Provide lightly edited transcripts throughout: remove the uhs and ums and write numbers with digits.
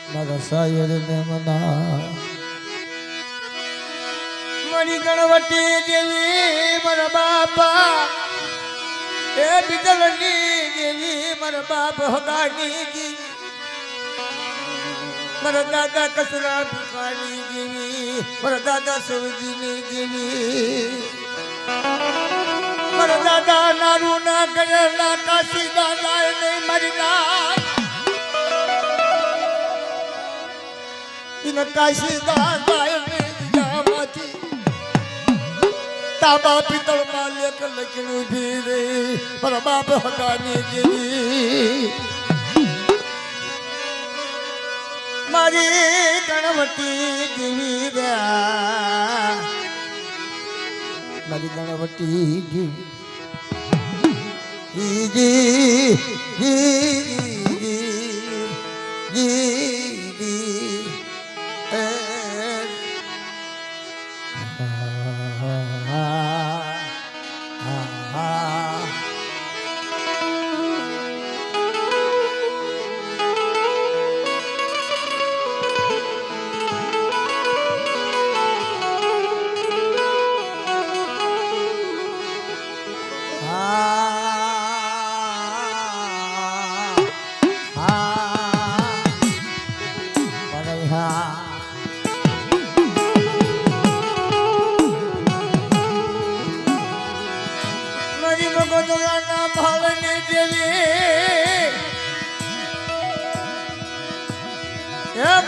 મારા સાયર ને મના મારી ગણવટી દેવી મારા બાપા એ બિદલની દેવી મારા બાપ હગાની જી મારા દાદા કસરા ભૂકાની દેવી મારા દાદા સવજીની દેવી મારા દાદા નારું ના કરેલા કાશી દાદા નહીં મારી ના ઇન કાશી દાદા જામાંથી તાબા પિતળ માં લેક લખણું ભી રે મારા બાપ હગાની જેવી મારી ગણવટી દેવી રહ્યા મારી ગણવટી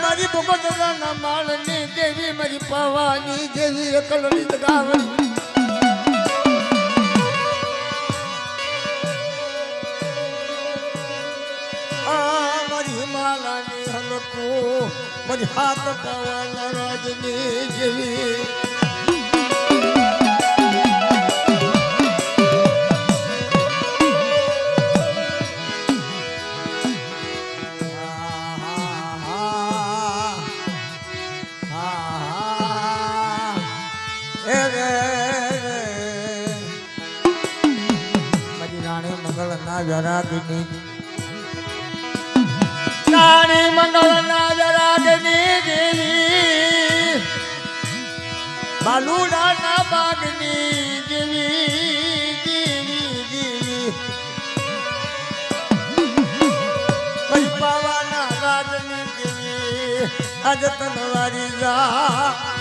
મારી ભગવતના માળની દેવી મારી પવાની દેવી એકલની ગાવડી મારી માલાની હલકો મારી હાથ પાવાના રાજની જેવી રાગની રાણી મંગળના રાગની દેવી બાલુડાના બાગની દેવી દેવી દેવી પૈપાવાના રાજની દેવી આજ તનવારી જા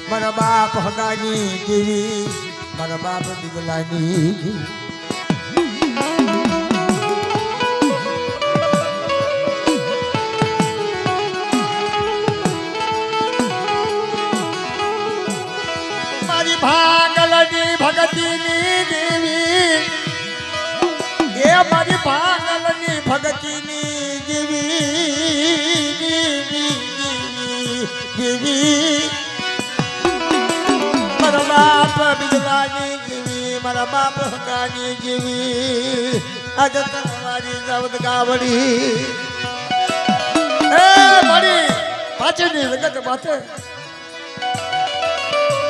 મારા બાપ હગાની દેવી મારા બાપ દિગલાની મારી ભાગલની ભગતીની દેવી એ મારી ભાગલની ભગતીની દેવી દેવી દેવી મારા બાપ બિદલાની જેવી મારા બાપ હગાની જેવી આજે તમારી જાવત ગાવડી એ મારી પાછળની જગત માથે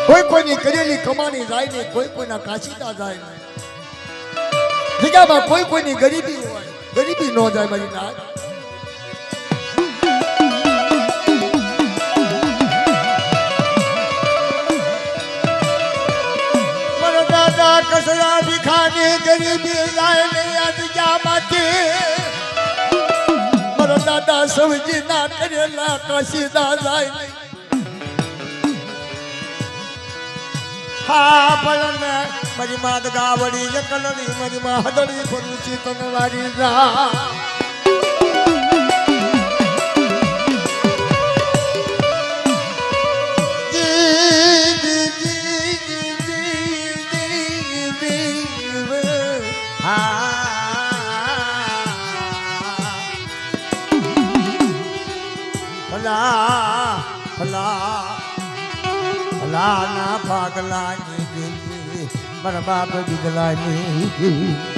કોઈ કોઈની કરેલી કમાણી જાય નહીં કોઈ કોઈના કાશીદા જાય નહીં જગ્યામાં કોઈ કોઈની ગરીબી હોય ગરીબી ન જાય મારી નાથ કસરા ભીખાની ગરીબી જાય નહીં આજ ક્યાંમાંથી મારા દાદા સવજી ના કરેલા કાશીદા જાય નહીં હા પણ મારી માત ગાવડી એકલની મારી માં હદડી ફરું તનવારી રા ફલા ફલાના ભાગલાની દેવી મારા બાપ બીજલાની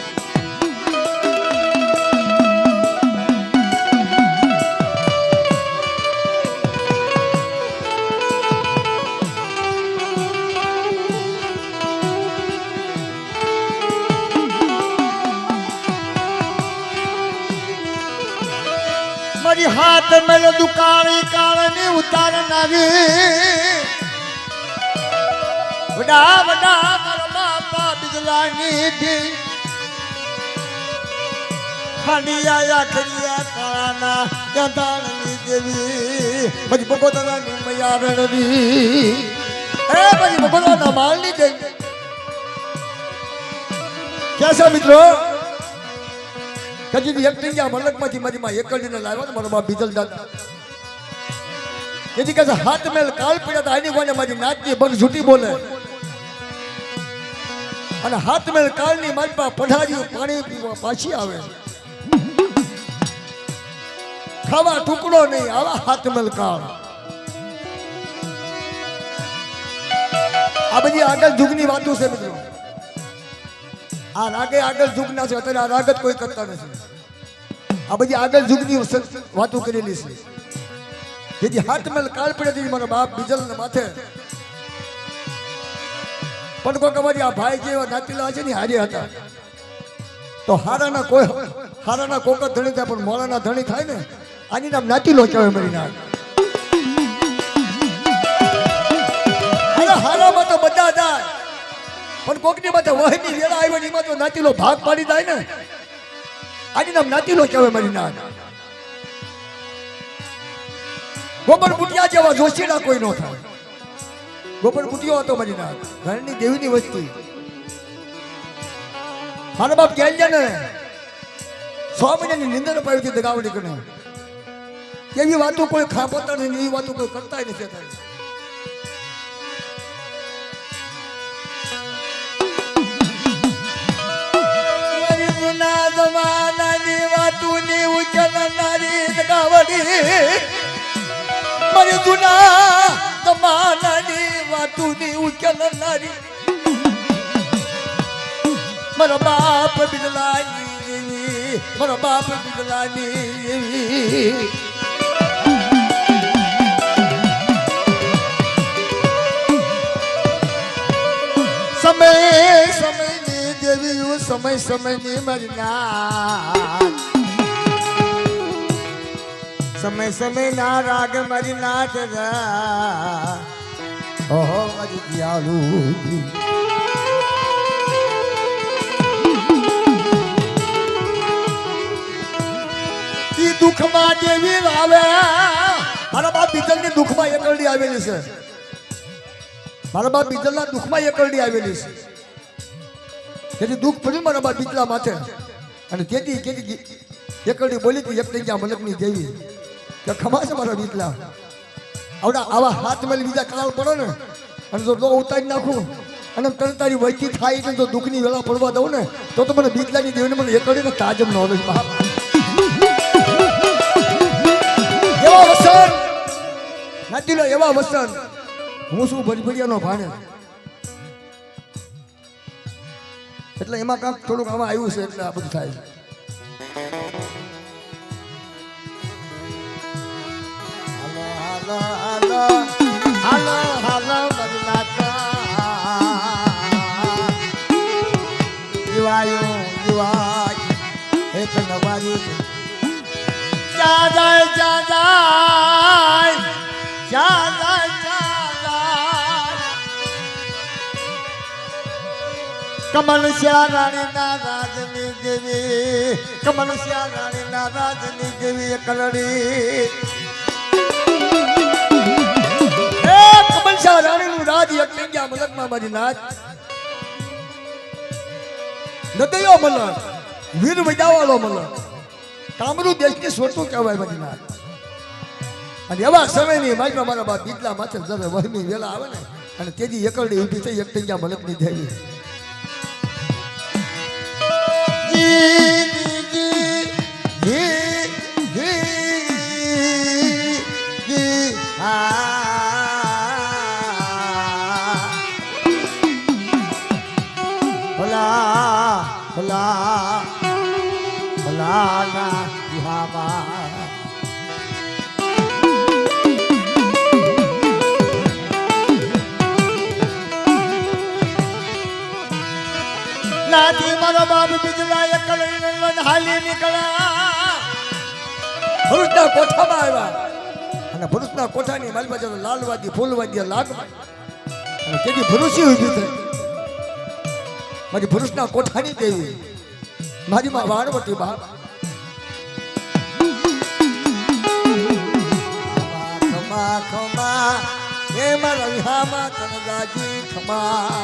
મારી હાથ મેલ દુકાળી કાળની ઉતારનારી વડા વડા મારા બાપા બીજલાની થી ખાંડિયા ખડિયા કાળાના ગંધાણની દેવી પછી ભગવતરાની મયારણની એ પછી ભગવતરાના માલની દેવી કેસા મિત્રો કજી એક ટીંગા મલકમાંથી મારી માં એકડીને લાવ્યો ને મારો બાપ બીજલ દાદા જેથી કહે હાથ મેલ કાળ પડ્યા હતા આની કોને મારી નાચની બંધ છૂટી બોલે અને હાથ મેલ કાળની મારી પાસે પઢારી પાણી પીવા પાછી આવે ખાવા ટુકડો નહીં આવા હાથ મેલ કાળ આ બધી આગળ જુગની વાતો છે મિત્રો આ રાગે આગળ જુગના છે અત્યારે આ રાગ જ કોઈ કરતા નથી આ બધી આગળ જુગની વાતો કરેલી છે જેથી હાથ મેલ કાળ પડે મારા બાપ બીજલ ને માથે પણ કોઈ કમારી આ ભાઈ જેવા નાતીલા છે ને હારે હતા તો હારાના કોક જ ધણી થાય પણ મોરાના ધણી થાય ને આની નામ નાતીલો કહેવાય મારી નામ હારામાં તો બધા જાય પણ કોકની માથે વહની વેળા આવી એમાં તો નાતીલો ભાગ પાડી જાય ને આની નામ નાતીલો કહેવાય મારી નામ ગોબર બુટિયા જેવા જોશીના કોઈ નો થાય ગોબર બુટિયો હતો મારી નામ ઘરની દેવીની વસ્તી મારા બાપ કહે છે ને 100 મહિનાની નિંદર પાવી હતી દગાવડી કરે એવી વાતો કોઈ ખાપતા નહીં એવી વાતો કોઈ કરતા નથી જૂના જમાનાની વાતોની ઉચલનારી દગાવડી મારી જૂના જમાનાની વાતોની ઉચલનારી મારા બાપ બિદલાની જેવી મારા બાપ બિદલાની જેવી સમયની દેવી સમયની મારી નાથ સમયના રાગ મારી નાથ ઓહો મારી દિયાળુ ઈ દુઃખમાં દેવી આવે મારા બાપ બીજલની દુઃખમાં એકરડી આવેલી છે મારા બાપ બીજલના દુઃખમાં એકરડી આવેલી છે તેથી દુઃખ પડ્યું મારા બાપ બીજલા માથે અને તેથી એકરડી બોલી હતી એક ત્યાં મલકની દેવી કે ખમા છે મારા બીજલા આવડા આવા હાથ મેળ બીજા કાળ પડો ને અને જો લો ઉતારી નાખું અને તને તારી વૈથી થાય એટલે જો દુઃખની વેળા પડવા દઉં ને તો મને બીજલાની દેવીને મને એકરડીને તાજમ ન હોય બાપ એવા વસન નથી લો એવા વસન હું શું ભરભરિયાનો ભાણે એટલે એમાં કાંક થોડુંક આમાં આવ્યું છે એટલે આ બધું થાય હાલો હાલો હાલો જીવાયો જીવાય એક નવારી કમલ શ્યારાણી ના રાજની દેવી કમલ શ્યારાણી ના રાજની દેવી કલડી કમલ શ્યારાણી નું રાજ એક ગયા મલકમાં મારી નાથ નદયો મલક વીર વજાવાળો મલક કામરૂ દેશની સોટું કહેવાય મારી નાથ અને એવા સમયની મારી મારા બાપ બીજલા માથે જયારે વહની વેલા આવે ને અને તેજી એકરડી ઊભી થઈ એક ગયા મલકની દેવી ભલા ભલા ભલાના વિહામાં નાથી મારા બાપ બીજલા એકલ હાલી નીકળ્યા ભરૂચના કોઠામાં આવ્યા અને ભરૂચના કોઠાની મારી બાજુ લાલવાદી ફૂલવાદી લાગ અને તેથી ભરૂચી ઊભી થઈ મારી ભરૂચના કોઠાની દેવી મારી માં વાણવટી બા ખમા ખમા હે મારા વિહામાં તનગાજી ખમા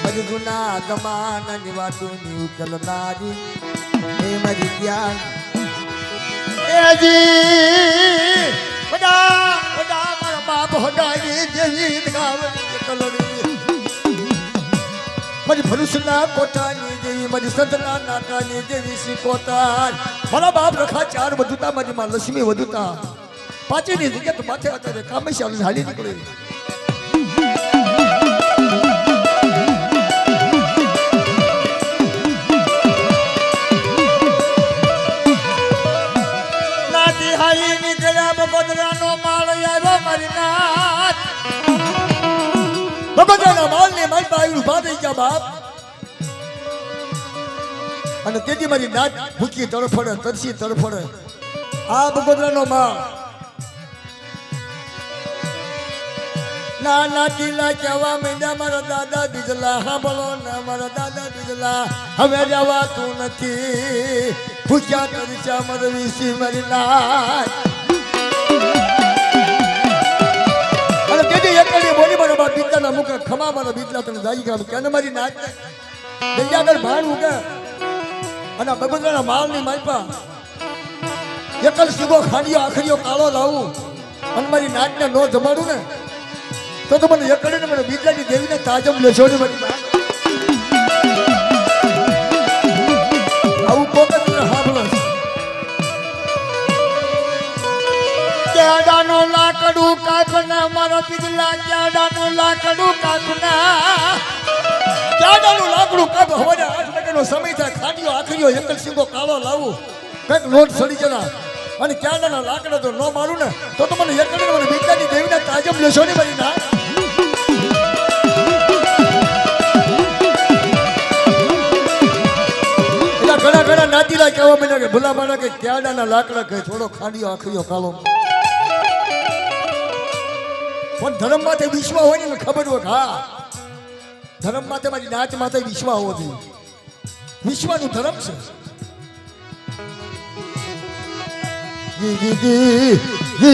મારી ગુના ગમાના નિવાતું ની ઉકલનારી હે મારી જ્ઞાન એજી બડા બડા મારા બાપ હગાઈ જેવી ગાવની કલડી મારી ભરૂચના કોઠાની જેવી મારી સંતના નાકાની જેવી સિકોતાર મારા બાપ રખા ચાર વધુતા મારી માં લક્ષ્મી વધુતા પાછળની જગ્યા તો માથે અત્યારે કામેશ્વર હાલી નીકળી નાતી હાલી નીકળ્યા બગોદરાનો માળ આવ્યો મારી નાથ બગોદરાનો માળ ને મારી બાઈ ઉભા થઈ ગયા બાપ અને તેથી મારી નાથ ભૂખી તડફડે તરસી તડફડે આ બગોદરાનો માળ ના નાતીલા કહેવા માંડ્યા મારા દાદા બીજલા સાંભળો ને મારા દાદા બીજલા હવે જવાતું નથી ભૂખ્યા તરસ્યા મરવી સી મારી નાથ અને તેથી એકડી બોલી મારો બાપ બીજલાના મુખે ખમા મારા બીજલા તને જાઈ ગયા કે મારી નાથ દરિયા આગળ ભાણ મૂકે અને બગોદરાના માલની માલપા એકલ સીગો ખાંડિયો આખરીયો કાળો લાવું અને મારી નાથને નો જમાડું ને તો મને એકડે ને મને બીજલાની દેવીને તાજમ લેશો ને મારી આવું કોક સાંભળો ક્યાડાનો લાકડું કાપના મારા બીજલા ક્યાડાનો લાકડું કાપના ક્યાડાનું લાકડું કાપ હવે 8 વાગ્યાનો સમય થાય ખાંડિયો આખરીયો એકલ સીગો કાળો લાવું કંઈક લોટ સડી જના અને ક્યાડાના લાકડા તો ન મારું ને તો મને એકડે મને બીજલાની દેવીને તાજમ લેશો ને મારી ના ઘણા ઘણા નાતીલા કહેવા માંડ્યા કે ભૂલા માણા કે ક્યાડાના લાકડા કહે થોડો ખાંડિયો આખરીયો કાળો પણ ધર્મ માથે વિશ્વાસ હોય ને ખબર હોય હા ધર્મ માથે મારી નાચ માથે વિશ્વાસ હોવો જોઈએ વિશ્વાનું ધર્મ છે જી જી જી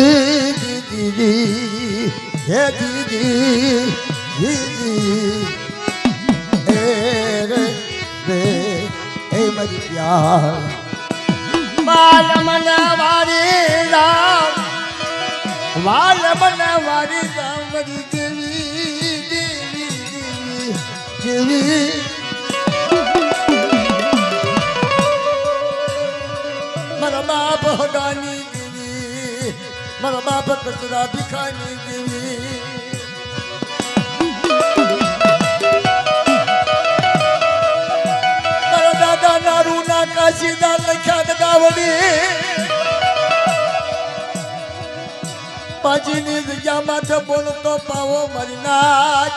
જી જી હે જી જી જી એ રે રે એ મારી પ્યાર માલ મનવારી રામ માલ મનવારી રામ મારી દેવી દેવી દેવી દેવી મારા બાપ હગાની દેવી મારા બાપ કચરા ભીખાની દેવી નારૂના કાશીદા લખ્યા ગાવડી પાજીની જગ્યા માથે બોલતો પાવો મારી નાચ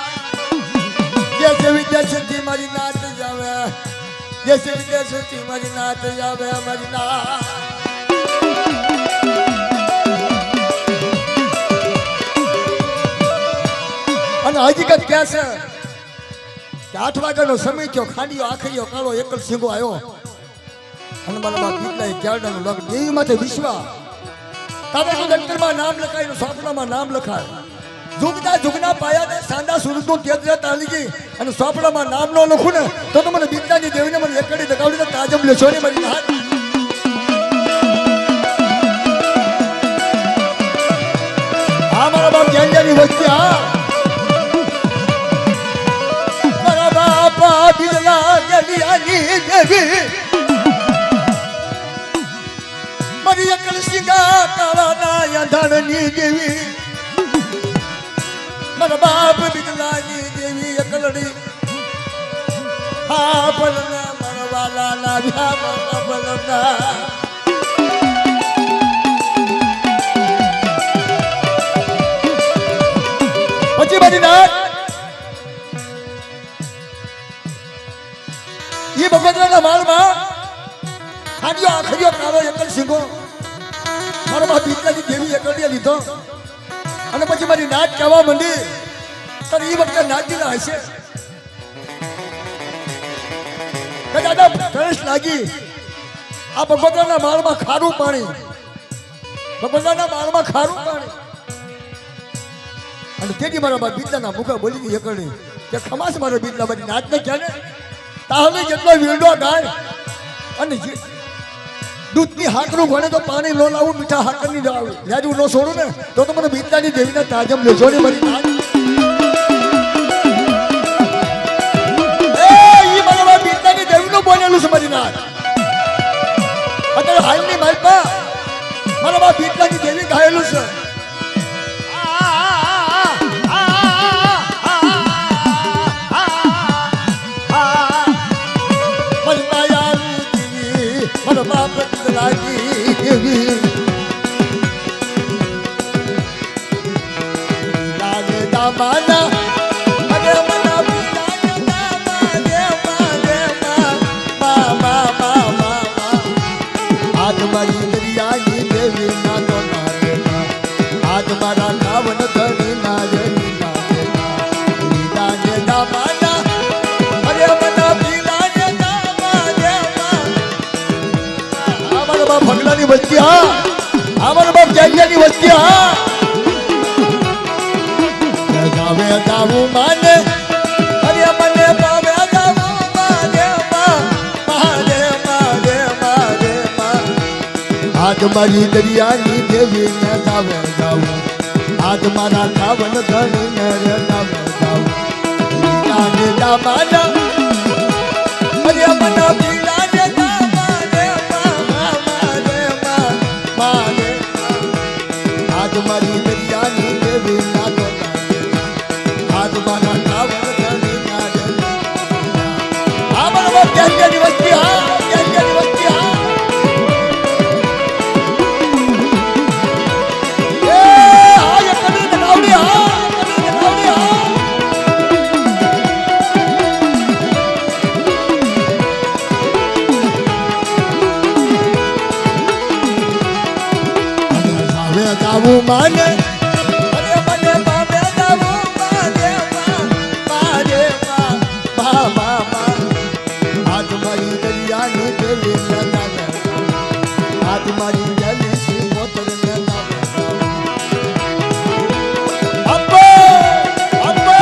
દેશ વિદેશથી મારી નાચ જાવે દેશ વિદેશથી મારી નાચ જાવે મારી નાચ અને હકીકત ક્યાં છે 8 વાગ્યાનો સમય થયો ખાંડિયો આખરીયો કાળો એકલ સીગો આવ્યો અને મારા બાપ બીજલાએ ક્યારડાનું લગ્ન દેવી માથે વિશ્વાસ તારે અંતરમાં નામ લખાય સોપડામાં નામ લખાય જુગના જુગના પાયા ને સાંડા સુરતનું તેજ તાલી ગઈ અને સોપડામાં નામ ન લખું ને તો મને બીજલાની દેવીને મને એકડી દગાવડીને તાજમ લેશો ને મારી હાથ હા મારા બાપ જ્ઞાનની વસ્તી હા બીજલા ગલિયાની દેવી મારી એકલ સિંગા કાળાના યાંધાણની દેવી મારા બાપ બીજલાની દેવી એકલડી હા ભલના મરવાલા લાવ્યા મારા ભલના પછી બધી નાટ ये बगोदराના માળમાં ખાડિયો આખરિયો કાળો એકલ સિંગો મારો બા બીટલાની દેવી એકડીએ લીધો અને પછી મારી નાચ કહેવા માંડી તો એ વખતે નાચીના હશે કે દાદા તરસ લાગી આ બગોદરાના માળમાં ખારું પાણી બગોદરાના માળમાં ખારું પાણી અને તેથી મારા બા બીટલાના મુખે બોલી ગઈ એકડી કે ખમાસ મારો બીટલા બધી નાચ ને ક્યાં ને તાહલે જેટલો વીરડો ગાય અને દૂધની હાકરું ઘણે તો પાણી નો લાવું મીઠા હાકરની લાજુ નો છોડું ને તો મને બીતલાની દેવીના તાજમ લેજો ને મારી નાચ ઈ મને બીતલાની દેવીનું બોલેલું છે મારી નાચ અત્યારે હાલની માલપા મારા બા બીતલાની દેવી ગાયેલું છે ભગલાની વસ્તી હા અમારા બાપ જૈયાની વસ્તી હા ગાવે ગાવું માને અરે મને પાવે ગાવું માને માને માને માને આજ મારી દરિયાની દેવી ને ગાવે ગાવું આજ મારા ગાવન ધણી ને ગાવે ગાવું નાને દામાના અરે મને મારી દરિયાની દેવી ના તો આજ મારા કાવડ ધણી ના આ બરાબર જૈયાની વસ્તી હા જૈયાની વસ્તી હા એ આ કડી બનાવડી હા કડી બનાવડી હા ગાવું માને અરે મને બાબે ગાવું માને માને મા આજ મારી દરિયાની દેવી ના આજ મારી જલી સી મોતર ના અબ્બો અબ્બો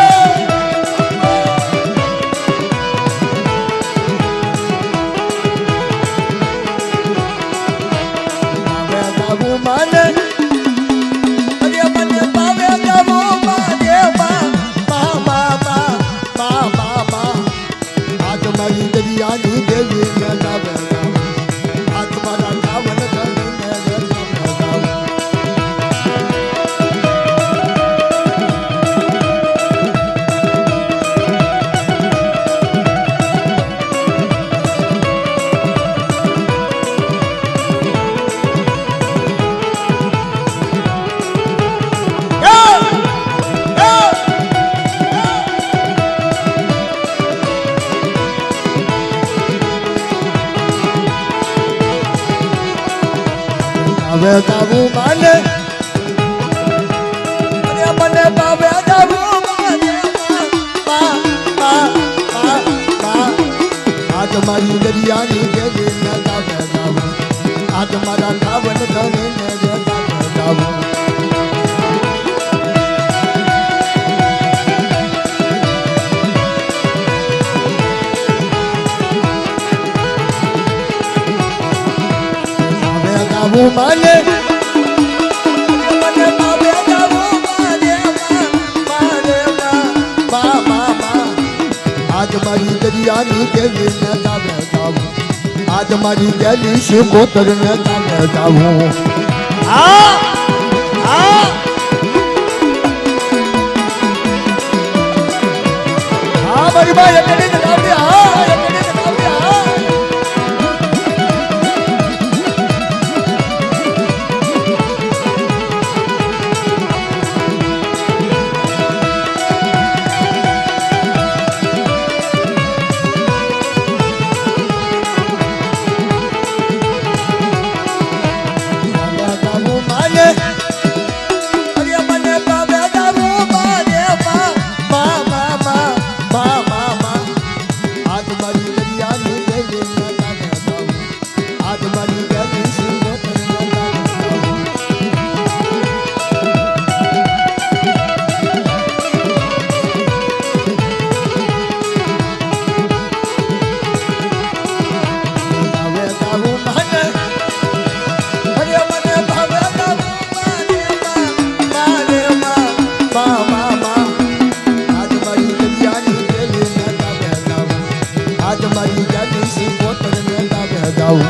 ગાવું માને મારી દરિયાની દેવી ને ગાવે આજ મારા ગાવન ધણી ને ગાવે હવે ગાવું માને અરે મને બાવે ગાવું માને આજ મારી દરિયાની દેવી ને ગાવે ગાવું આજ મારા ગાવન ધણી ને ગાવે ગાવું ગાવું માને મને બાબે ગાવું માને આજ મારી દરિયાની દેવી ને ગાવે ગાવું આજ મારી ગેલી છે કોતર ને ગાવે ગાવું આ મારી બાઈ એકડી ગાવડી હા આજ મારી જાની સી પોતર ને લાગે જાઉં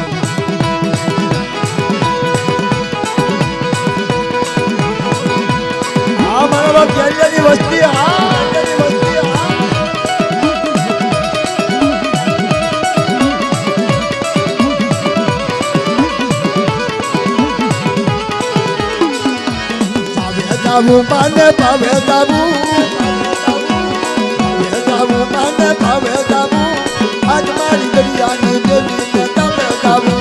આ મારા બાપ કેરિયાની વસ્તી જાવું માને ભાવે જાવું માને ભાવે જાવું આજ મારી દરિયાની દેવી ને તમે જાવું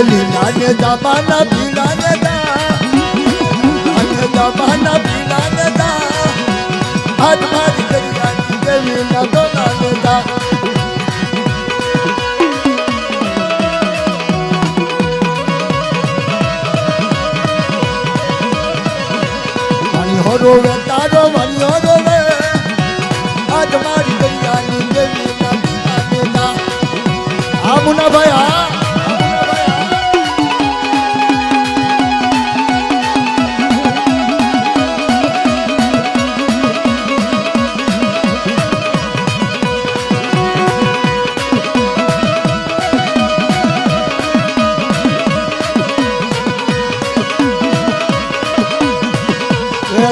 લીલાને જમાના પીલાને લાને જમાના પીલાને આજ મારી દરિયાની દેવી ને દોલાને જા રોવે તારો મરિયો રોવે આજ મારી દરિયાની દેવી ના દીના આ મુના ભાઈ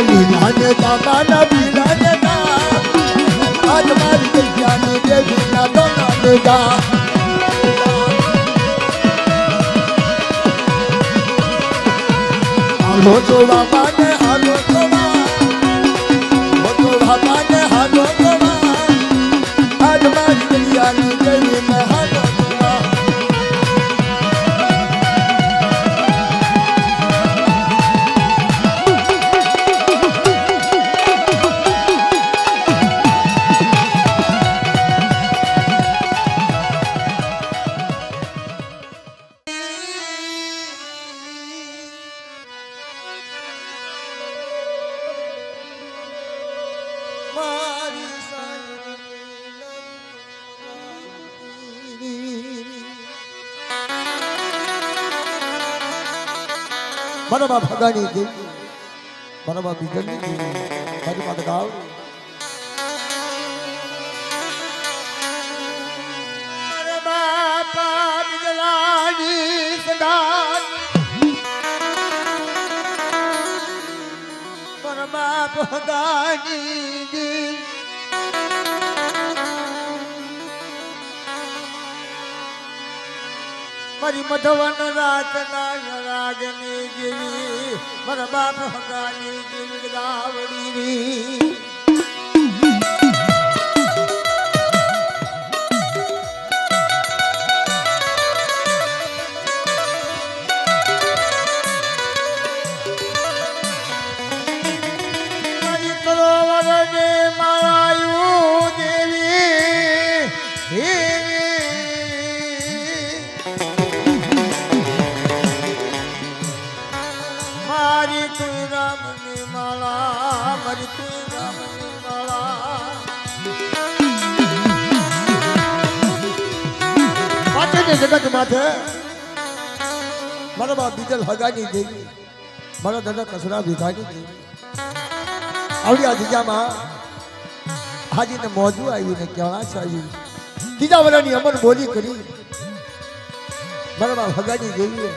લીલાને જમાના પીલાને આજ મારી દરિયાની દેવી ના દોલાને જા હાલો જોવા માને હાલો જોવા માને હાલો જોવા આજ મારી દરિયાની દેવી ને હાલો જોવા મારા બાપ ભગાની દેવી મારા બાપ બીજલની દેવી મારી માતા ગાવ મારા બાપા બીજલાની સદા મારા બાપ ભગાની દેવી મારી મધવન રાતના રાગની જેવી મારા બાપ હગાની જેવી ગાવડી મારી સરોવરને મારાયું દેવી મારી તું રામની માળા મારી તું રામની માળા માથે જગત માથે મારા બાપ બીજલ હગાની દેવી મારા દાદા કસરા ભીખાની દેવી આવડી આ જગ્યામાં હાજીને મોજું આવીને કેળાશ આવી ત્રીજા વર્ષની અમર બોલી કરી મારા બાપ હગાની દેવીએ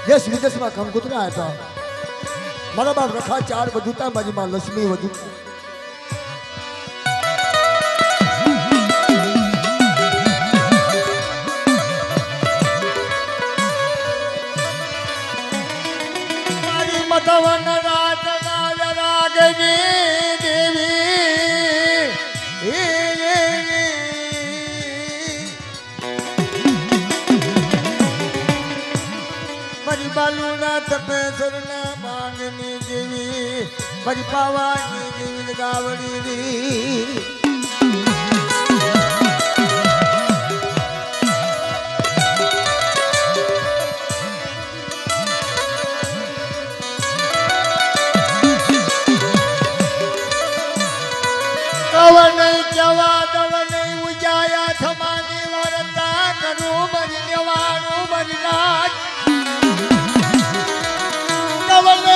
દેશ વિદેશમાં કંકુતરા હતા મારા બાપ રખા 4 વધુતા મારી માં લક્ષ્મી વધુ મારી મધવન રાતના રાગની દેવી મારી બાલુના તપેસરના માંગની દેવી મારી પાવાની દેવી ગાવડી કવન જવા દવન ઉજાયા થમાની વરતા કરું મરી લેવાનું મરી રાજ કવન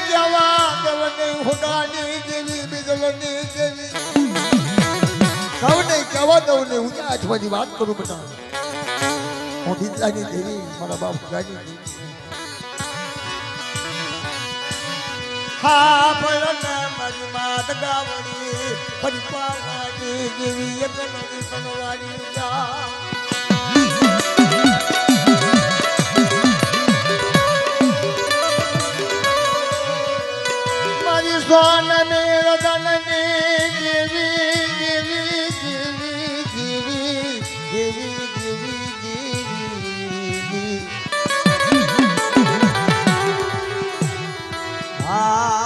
જવા દવન હગાની જેવી બિજલની જેવી કહું નહીં કહેવા દઉં નહીં હું ત્યાં આજુબાજુ વાત કરું બેટા હું બિજલાની દેવી મારા બાપ હગાની દેવી હા ભળને મારી માત ગાવડી ફરી પાવાની જેવી એકલની બનવાની જા સોન મેળ દનની જીવી જીવી જીવી જીવી જીવી જીવી જીવી હા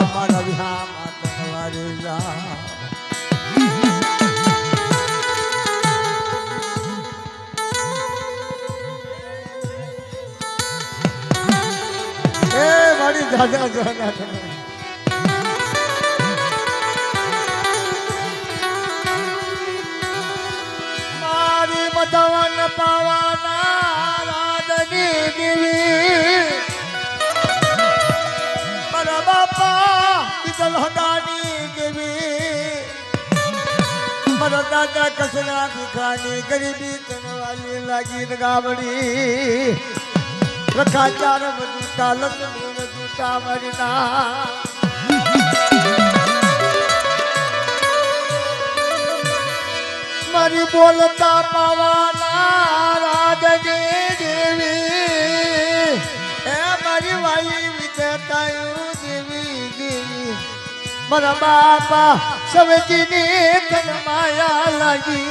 મારા વિહા માતા વારી જા દાદા દાદા મારી બધાવન પાવાના રાધની દેવી મારા બાપા બીજલ હગાની દેવી મારા દાદા કસના ભીખાની ગરીબી તનવાલી લાગી ગાવડી રખાચાર બધું ચાલત મરના મારી બોલતા પાવાના રાધની દેવી એ મારી વાઈ વિદતાયું દેવી દેવી મારા બાપા સવજીની તન માયા લાગી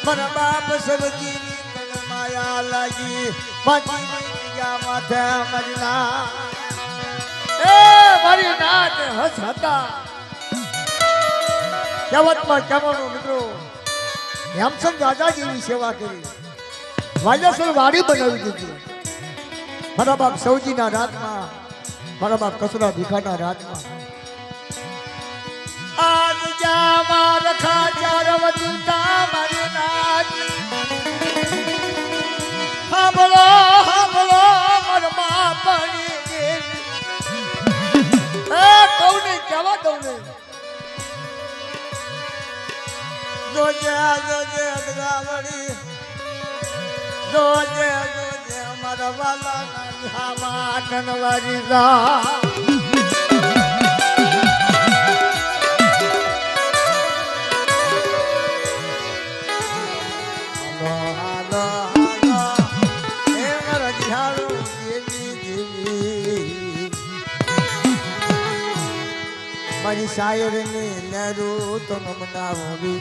મારા બાપ સવજીની તન માયા લાગી માજી માથે મારી ના એ મારી નાત હસ હતા કહેવતમાં કહેવાનું મિત્રો હેમચંદ દાદાજીની સેવા કરી વાજાસર વાડી બનાવી દીધી મારા બાપ સૌજીના રાતમાં મારા બાપ કસરા ભીખાના રાતમાં આજ જામા રખા ચાર વજુતા મારી નાત હાબળો હાબળો મારા બાપની દેવી એ કહું નહીં કહેવા દઉં નહીં જોજે જોજે ગાવડી જોજે જોજે મારા વાલા ના માટન વારી જા મારી શાયરની નરું તો નમનાવી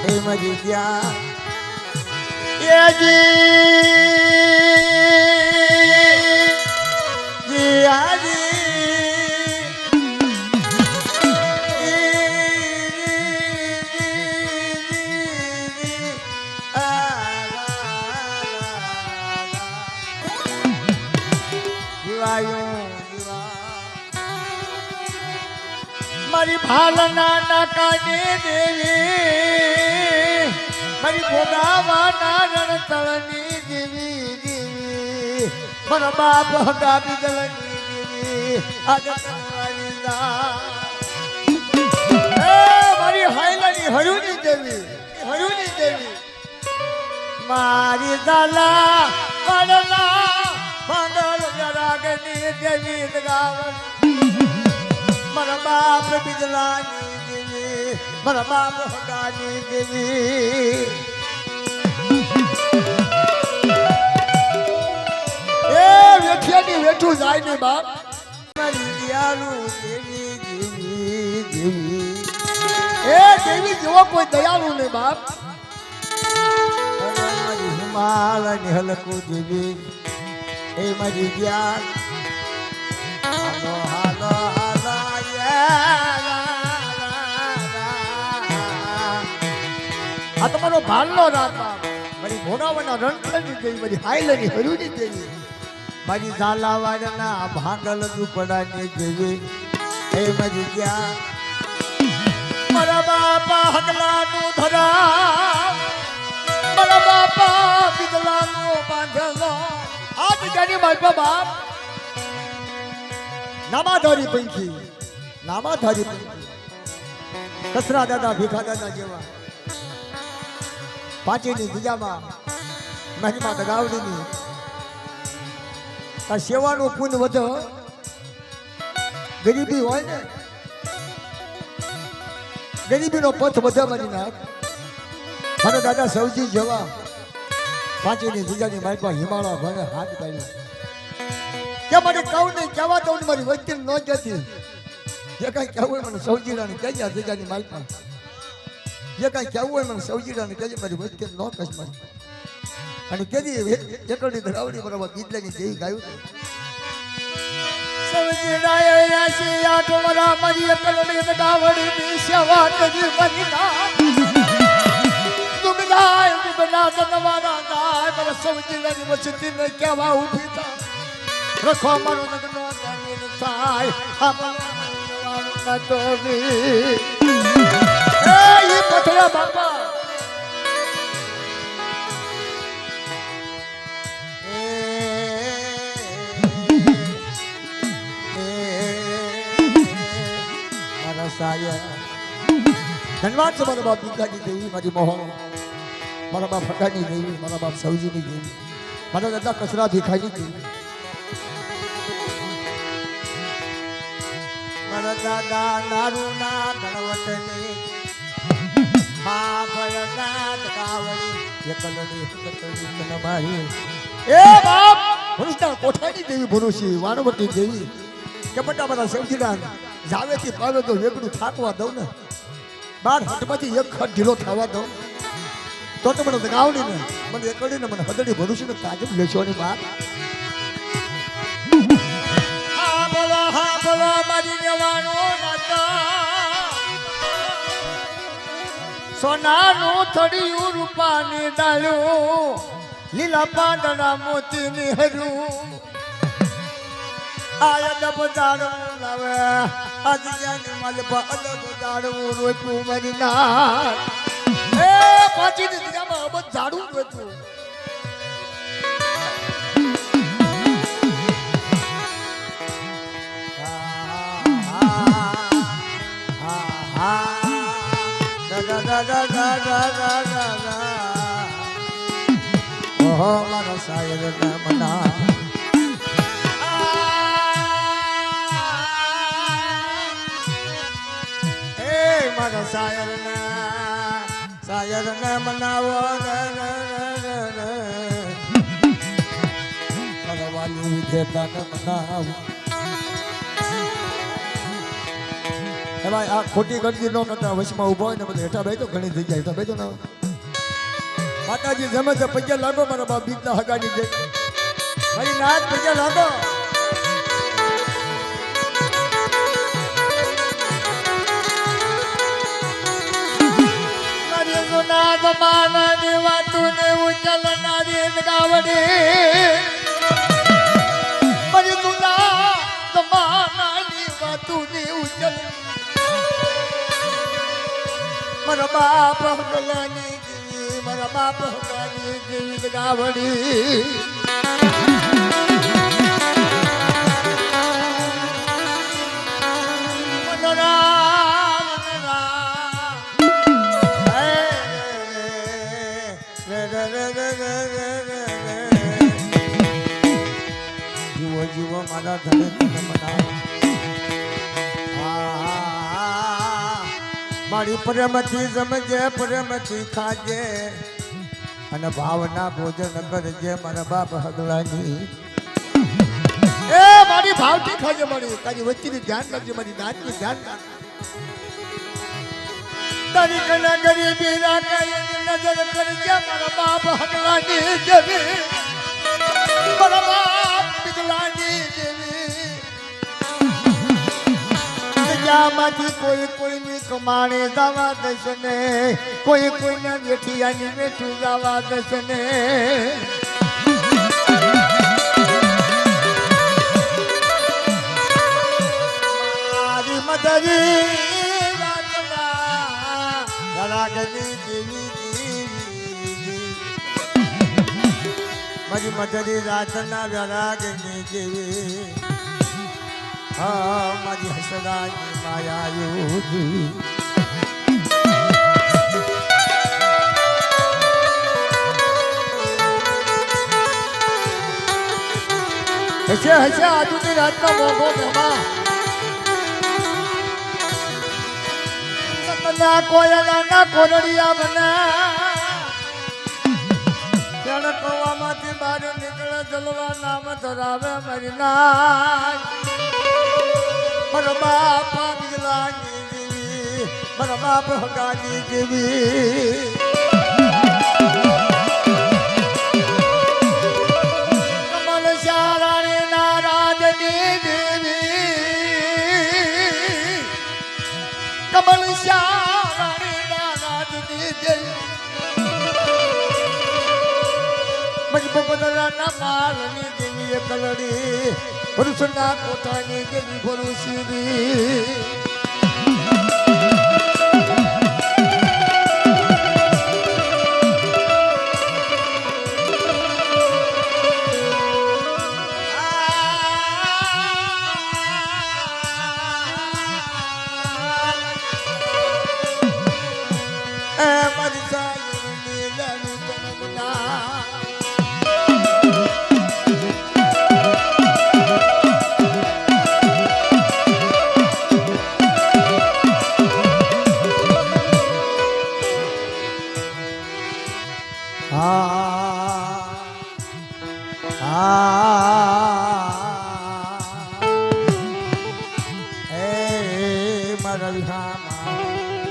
એ મારી ત્યાં એ જી મારી ભાલના નાકાની દેવી મારી ભોગાવાના રણતળની દેવી દેવી મારા બાપ હગા બીજલની દેવી આગળની મારી હાઈલાની હરુની દેવી હરુની દેવી મારી દાલા પાડલા પાંડલ રાગની દેવી ગાવન મારા બાપ બીજલાની દેવી મારા બાપ હગાની દેવી એ વેઠિયાની વેઠું જાય ને બાપ મારી દયાલુ દેવી દેવી દેવી એ દેવી જેવો કોઈ દયાલુ ને બાપ મારી હિમાલયની હલકું દેવી એ મારી દયા હાલો હાલો આ તમારો ભાલનો રાત મારી ભોગાવાના રણતળની દેવી મારી હાઈલની હરુની દેવી મારી ઝાલાવાડના ભાંગલ દુપડાની દેવી એ મારી ત્યાં મારા બાપા હગલાનું ધરા મારા બાપા બિદલાનો બાંધેલો આ જગ્યાની માલપા બાપ નામાધારી પંખી નામાધારી પંખી કસરા દાદા ભીખા દાદા જેવા પાટીની બીજામાં મહિમા દગાવડીની આ સેવાનું પુણ્ય વધે ગરીબી હોય ને ગરીબીનો પથ વધે મારી નાખ મારા દાદા સૌજી જેવા પાંચીની બીજાની મારી હિમાલય ભણે હાથ કાઢી કે મને કહું નહીં કહેવા દઉં મારી વચ્ચે ન જતી જે કાંઈ કહેવું હોય મને સૌજીરાની કહેજે બીજાની માલપા જે કાંઈ કહેવું હોય મને સૌજીરાની કહેજે મારી વચ્ચે ન કશ મારી અને કેદી એકડી ધરાવડી બરાબર ગીતલાની જેવી ગાયું સૌજીરાએ આશી આઠમરા મારી એકડી ધરાવડી ની સેવા કરી બનીના દુબના દનવાના ગાય પર સૌજીરાની વચતી ને કેવા ઊભી થા રખો મારો નગનો જમીન થાય આપણા તોવી એ પથરા બાપા મારા સાયા ધન્યવાદ છે મારા બાપ દીકરાની દેવી મારી મોહન મારા બાપ ફટાની દેવી મારા બાપ સૌજીની દેવી મારા દાદા કચરા ભીખાની દેવી મારા દાદા નારુના ગણવતની મા ભયના દગાવળી એકલડી કતડી કનમારી એ બાપ ભરુસના કોઠાની દેવી ભરુસી વાણવટી દેવી કે બટા મારા સૌજીદાન જાવેથી પાવે તો વેગડું થાકવા દઉં ને બાર હટમાંથી એક ખટ ઢીલો થવા દઉં તો મને દગાવડી ને મને એકડી ને મને હદડી ભરુસી ને તાજબ લેશોની વાત હા બોલો મારી દેવાનો નાતા સોનાનું થડિયું રૂપાની ડાળ્યું લીલા પાંદડા મોતીની હરું આયદ બજાડવું લાવે આજ્યાની માલપા અલગ જાડવું રોપ્યું મારી ના એ પાછીની જગ્યામાં અબજ જાડવું રોપ્યું ઓહો મારા સાયર મના મારા સાયર ને મનાવો કરવાની વિધેતા ને મનાવો ભાઈ આ ખોટી ગણતી ન કરતા વચમાં ઉભો હોય ને બધું હેઠા બેઠો ઘણી જગ્યા હેઠા બેઠો ને માતાજી જમે છે પૈયા લાગો મારા બાપ બીજના હગાની જે મારી નાથ પૈયા લાગો મારી ગુના જમાના ની વાતું ને ઉચલનારી ગાવડી મારી ગુના જમાના ની વાતું ને ઉચલ મારા બાપ હગલાની જીવી મારા બાપ હગલાની જીવી ગાવડી જીવો જીવો મારા ધને તને મનાવ મારી પ્રેમથી જમજે પ્રેમથી ખાજે અને ભાવના ભોજન કરજે મારા બાપ હગલાની એ મારી ભાવથી ખાજે મારી તારી વચ્ચેની ધ્યાન રાખજે મારી નાતની ધ્યાન રાખ તારી કના ગરીબી રાખે નજર કરજે મારા બાપ હગલાની દેવી મારા બાપ બિદલાની દેવી માંથી કોઈ કોઈની કમાણે જવા દેશે ને કોઈ કોઈને વેઠિયાની વેઠું જવા દેશે ને મારી મદરી રાગની દેવી મારી મધરી રાતના વ્યારાગની જેવી હા મારી હસરાની માયા હશે હશે આજુની રાતનો મોઘો મહેમાન ના કોયલાના કોરડિયા બના ત્યારે કવામાંથી બહાર નીકળે જલવા નામ ધરાવે મારી નાય મારા બાપ બીજલાની જેવી મારા બાપ હગાની જેવી કમલ શારાણી નારાજની દેવી કમલ શારાણી નારાજની દેવી મજબૂતના માલની દેવી કલડી પુરુષના પોતાની દેવી પુરુષી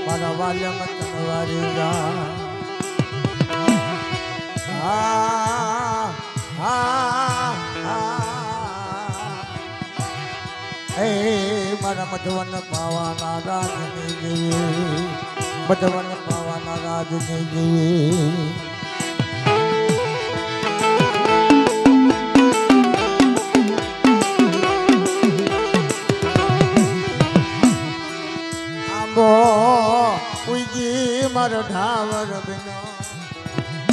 મારા વાલ્યમ તનવારી મારા મધવન પાવાના રાજની જેવી મધવન પાવાના રાજની જેવી ઉઈજી મારો ઢાવર બનો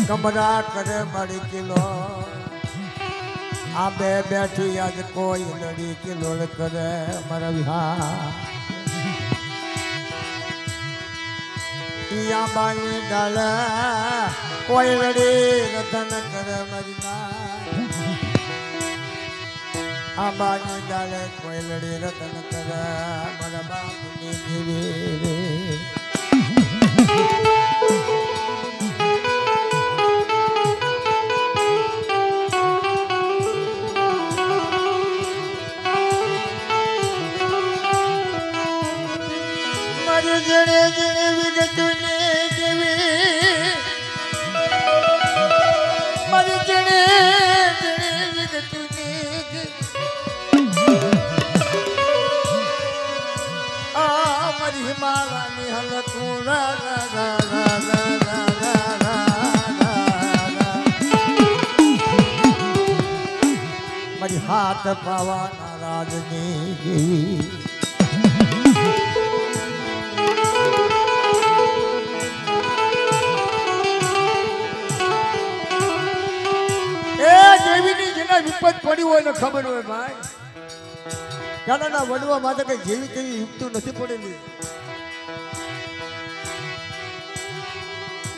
કમરા કરે મળી કિલો આ બે બેઠી આજ કોઈ લડી કિલો કરે મારા વિહા બાની ડાલ કોઈ લડી રતન કરે મારી ના બાની ડાલે કોઈ લડી રતન કરે મારા બાપની જીવી મારી જણે જણે વિગતુને જેવી મારી જણે જણે વિગતુને આ મારી હિમાલયની હલકું રા રા રા રા રા મારી હાથ પાવાના રાજની વિપત પડી હોય ને ખબર હોય ભાઈ ગાડાના વડવા માટે કઈ જેવી તેવી યુક્તિ નથી પડેલી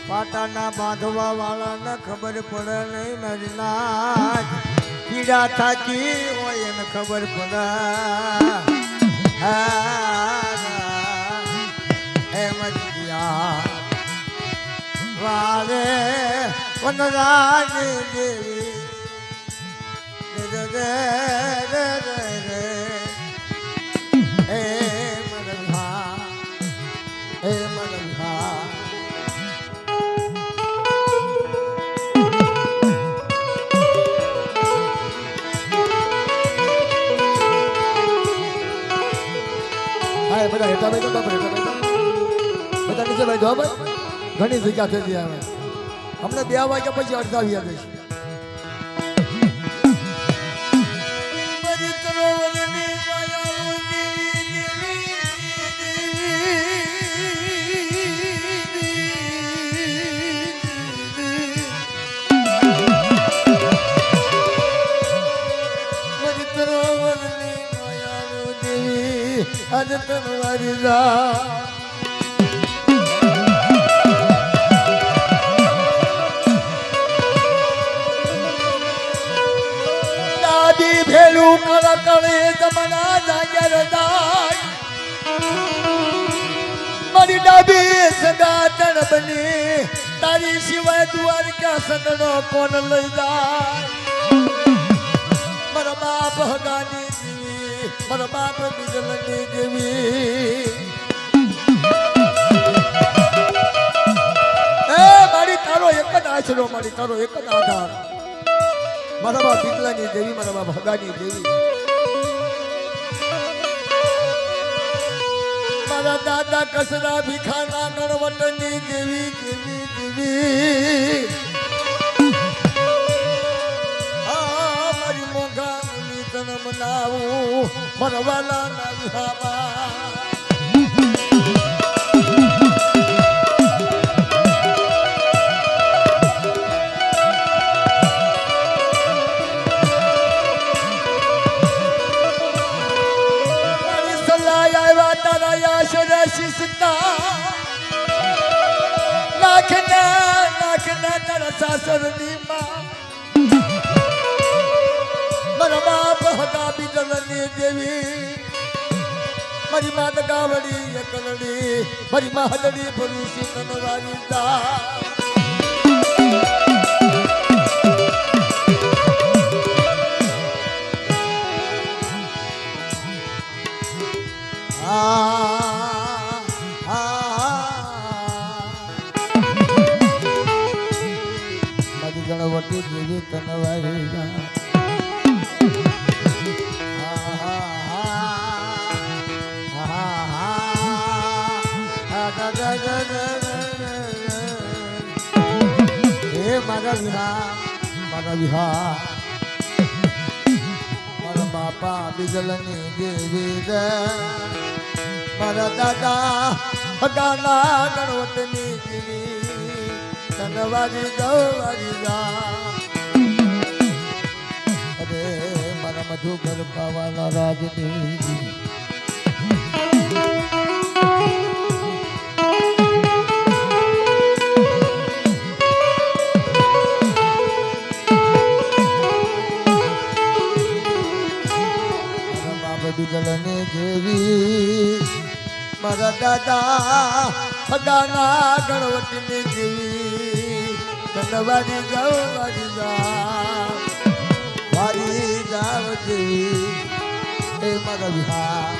પાટાના બાંધવા વાળાને ખબર પડે નહીં મારી નાચ પીડા થાકી હોય એને ખબર પડે એમ વારે વનરાની દેવી બધા હેઠા ભાઈ બધા નીચે ભાઈ જો ભાઈ ઘણી જગ્યા થઈ ગયા હવે હમણાં 2 વાગ્યા પછી અડધા આવ્યા જઈશ આજ તનવારી જા દાદી ભેલું કળકળે જમના જાગર જાય મારી ડાબી સગાતણ બની તારી સિવાય દ્વારકા સદનો કોણ લઈ જાય મારા બાપ હગાની દેવી મારા બાપ બીજલની દેવી એ મારી તારો એક જ આશરો મારી તારો એક જ આધાર મારા બાપ બીજલાની દેવી મારા બાપ હગાની દેવી મારા દાદા કસરા ભીખાના ગણવટની દેવી દેવી દેવી હા મારી મોંઘા મુની તન મનાવું મરવાલા ના વિહામાં નાખના તારા સાસરની માં મારા બાપ હતા બીજલની દેવી મારી માત ગાવડી એકલડી મારી મહદડી ભરૂસી તનવારી દા ગણવટી દેવી તનવારી હે મારા વિહા મારા બાપા બીજલની દેવી મારા દાદા હગાના ગણવટની દેવી તનવારી ગૌવારી અરે મારા મધુકર પાવાના રાજની મારા બાપ બીજલને દેવી મારા દાદા હગાના ગણવટની દેવી તનવારી ગૌવારી વારી જાવ દેવી એ મારા વિહાર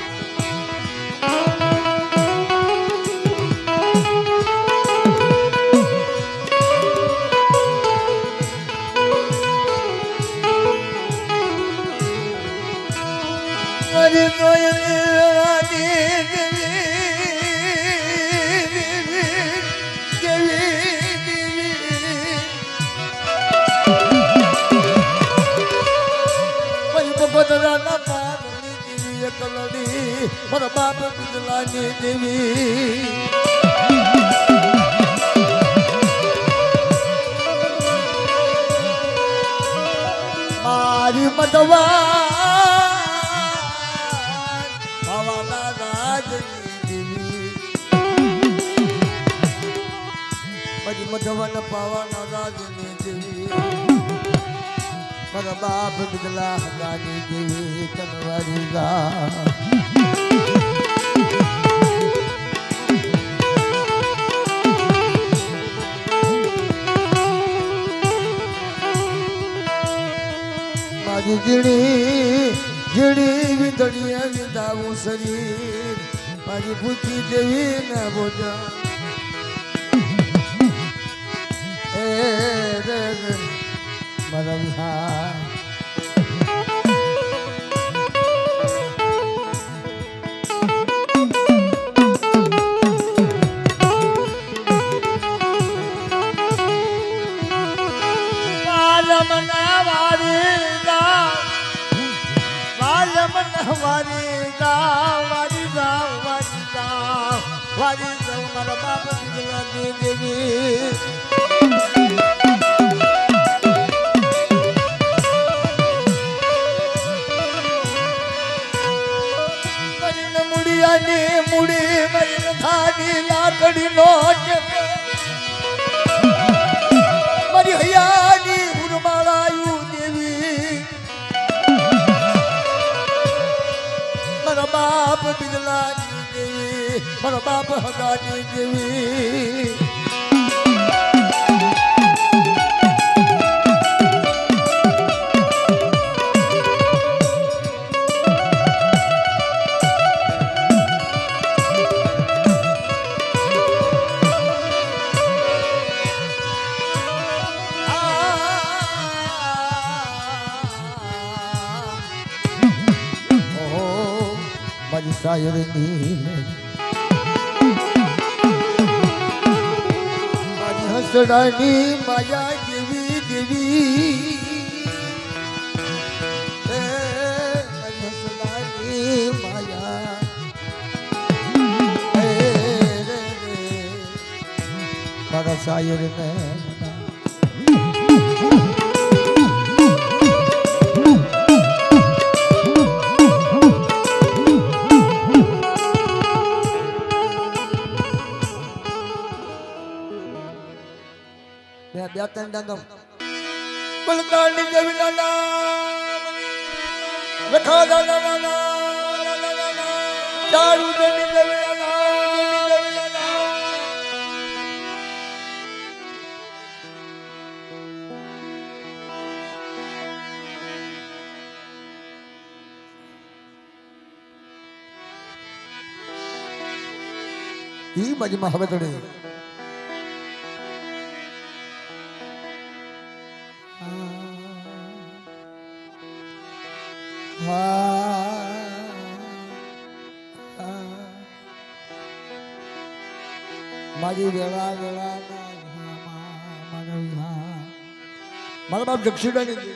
મારી નોયની બદલાના પારની દેવી એકલડી મારા બાપ બીજલાની દેવી મારી મધવા ભાવાના રાજની દેવી મારી મધવાના પાવાના રાજની દેવી મારા બાપ બીજલા હગાની દેવી તનવારી મારી ઝીણી વિંધણીએ વિંધાવું શરીર મારી ભૂખી દેવી ને ભોજન એ રે મારા વિહાર મારા બાપ બીજલાની દેવી કરીને મુડી કડી નો મારી હૈયાની ઉરમાળાયું દેવી મારા બાપ બિરલાની દેવી મારા બાપ હગાની દેવી મારી શાયરની મારી હસડાની માયા જેવી દેવી મારી હસડાની માયા મારા શાયરને બે ત્રણ દાદમ બલકાની દેવી નાના લખા દાના ચારુ દેવી ઈ બાજુમાં હવે તડે મારી વેળા વેળા મારા બાપ દક્ષિણાની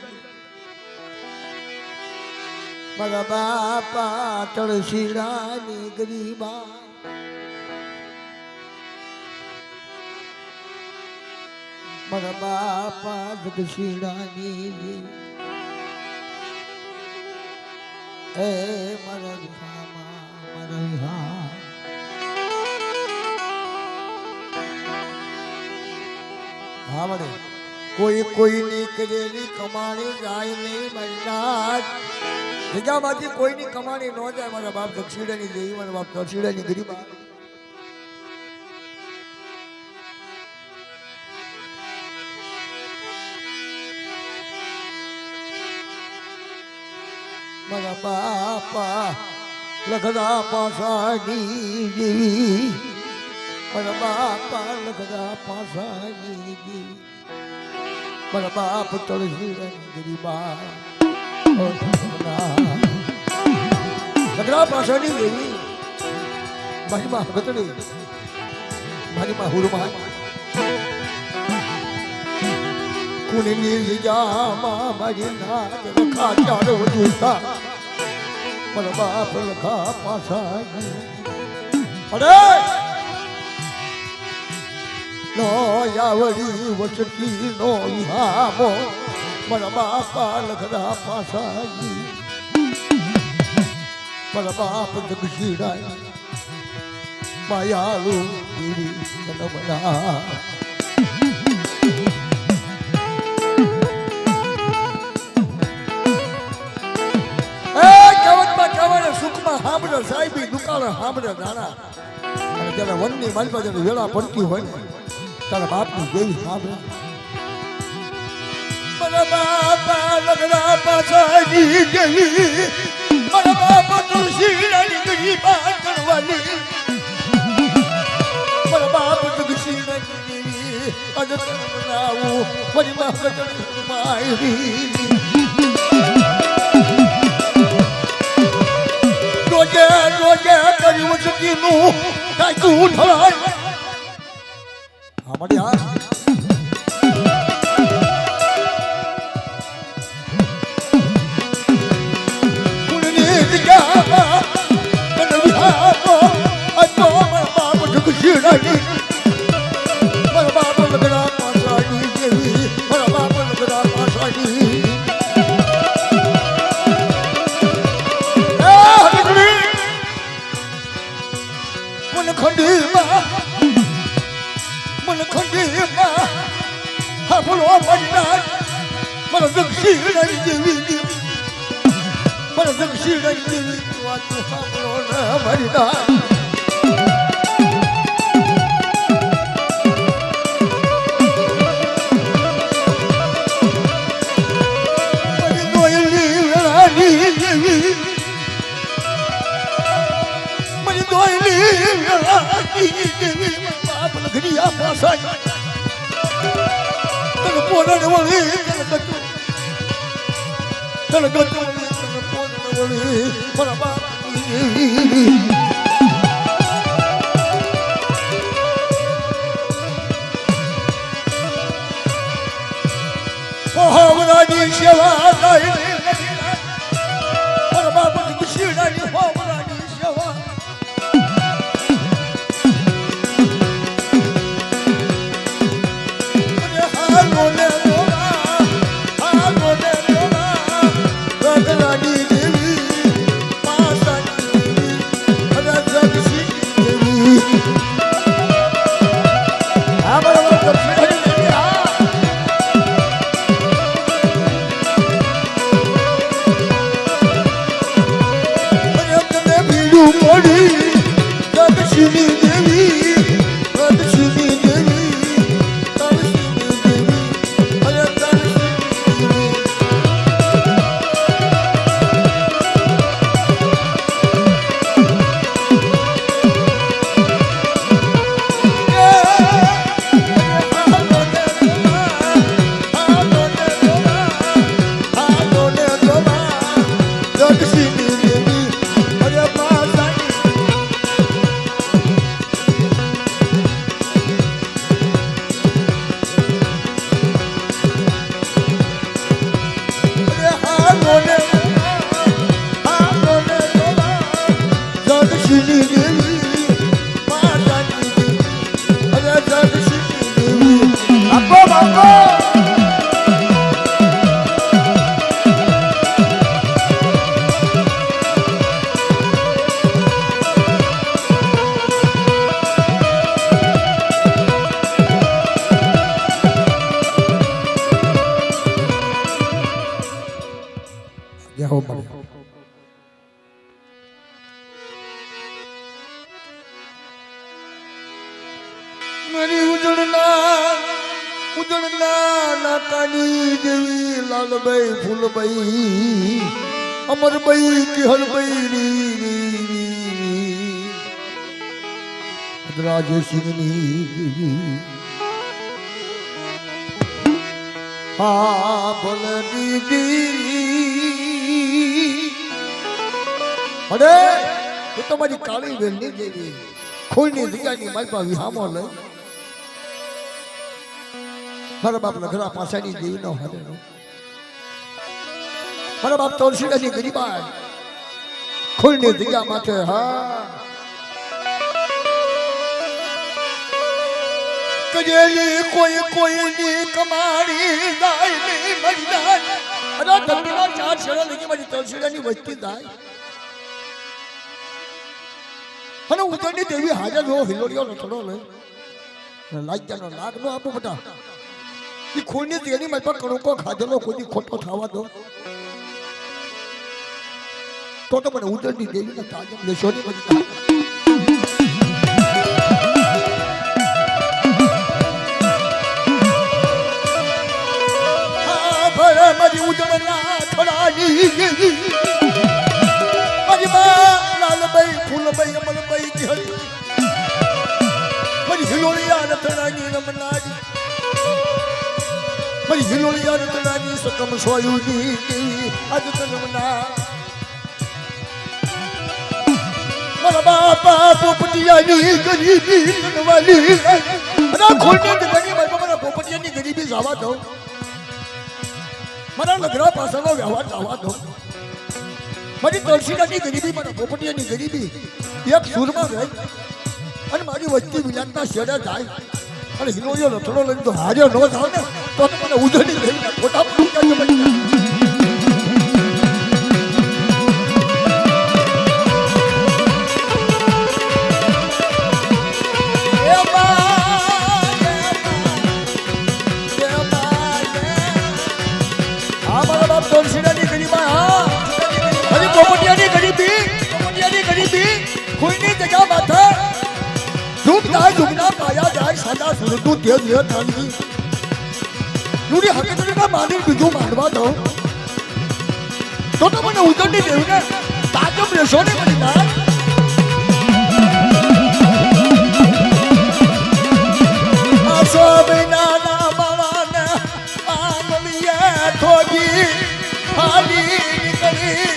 મારા બાપા તળશીરાની ગરીબા મારા બાપા દક્ષિણાની એ મારા મારા હા મળે કોઈ કોઈની કરેલી કમાણી જાય નહીં મારી જગ્યામાંથી કોઈની કમાણી ન જાય મારા બાપ દક્ષિણાની દેવી મારા બાપ દક્ષિણાની ગરીબા મારા બાપા લખડા પાસાની દેવી મારા બાપા લખડા પાસાની દેવી મારા બાપ તળશીરાની ગરીબા લખડા પાસાની દેવી મારી માં ભગતડી મારી માં હુરમા કુની જામા મારી નાગ લખા ચારો જૂતા મારા બાપ લખા પાસાની અરે નો યાવડી વચતી નો હામો મારા બાપા લખડા પાસાની મારા બાપ જગશીરાય માયાલુ દેવી નમના સુખમાં હાંભળે સાહેબી દુકાળ હાંભળે નાના અને જ્યારે વનની માલપા જ્યારે વેળા પડતી હોય ને તારા બાપની દેવી સાંભળે મારા બાપા લગડા પાસાની દેવી મારા બાપા તુલસીરાની ગરીબા કરવાની મારા બાપ જગશીરાની દેવી અજ બનાવું મારી માં કટડી માયરી રોજે રોજે કર્યું સતીનું કાંઈકું ઠળાય હા મળી હા કુલની જગ્યામાં મને વિહારો અજો મારા બાપ જગશીરાની મારા બાપ લગડા પાસાની દેવી મારા બાપ લગડા પાસાની ખંડીમાં દક્ષિણાની દેવી મારા દક્ષિણાની દેવી વાત સાંભળો ને મારી ના સેવા બાપા શિવડાની હોવરાની સેવા મારી ઉજળના નાકાની દેવી લાલબાઈ ફૂલબાઈ અમરબાઈ કિહલબાઈ રાજસિંહની દેવી હા ભલની દેવી અરે એ તો મારી કાળી બેનની દેવી ખોઈની જગ્યાની મારી પાસે વિહામો લઈ મારા બાપના ઘર પાછાની દેવી નો હારે મારા બાપ તોલસીડાની ગરીબા ખોઈની જગ્યા માથે હા કજેલી કોઈની કમાણી જાય નહીં મરી જાય અરે ધરતીના ચાર શેડા લગી મારી તોલસીડાની વસ્તી જાય અને ઉતરની દેવી હાજર હો હિલોડિયો લથડો લે લાગ્યાનો લાગ નો આપો બટા ઈ ખોની તેની મારી પર કણકો ખાધેલો કોઈ ખોટો થવા દો તો મને ઉતરની દેવીને તાજમ લેશો ની બધી મારી ઉજળના થડાની મારી માં લાલબાઈ ફૂલબાઈ અમરબાઈ કિહલી મારી હિલોળિયા રતડાની રમનારી મારી હિલોળિયા રતડાની સકમ સોયુની આજ તનમના મારા બાપા પોપટિયાની ગરીબી તનવાલી અને ખોટી જગ્યાની મારા પોપટિયાની ગરીબી જવા દો મારા લગરા પાસેનો વ્યવહાર જવા દો મારી તલસીડાની ગરીબી મારા પોપટિયાની ગરીબી એક સૂરમાં રહી અને મારી વસ્તી વિલાસના શેડે જાય અને હિલોયો રથડો લઈને તો હાજર ન થાવ ને તો મને ઉજળી ગઈ ખોટા પડી સુરતનું તેજ લે નાની યુરી હકીકતમાં માની બીજું માંડવા દઉં તો મને ઉજળની દેવીને તાજબ રહેશો ને મારી નાથ સોબનાના માવાને આમલીએ ઠોકી હાલી નીકળી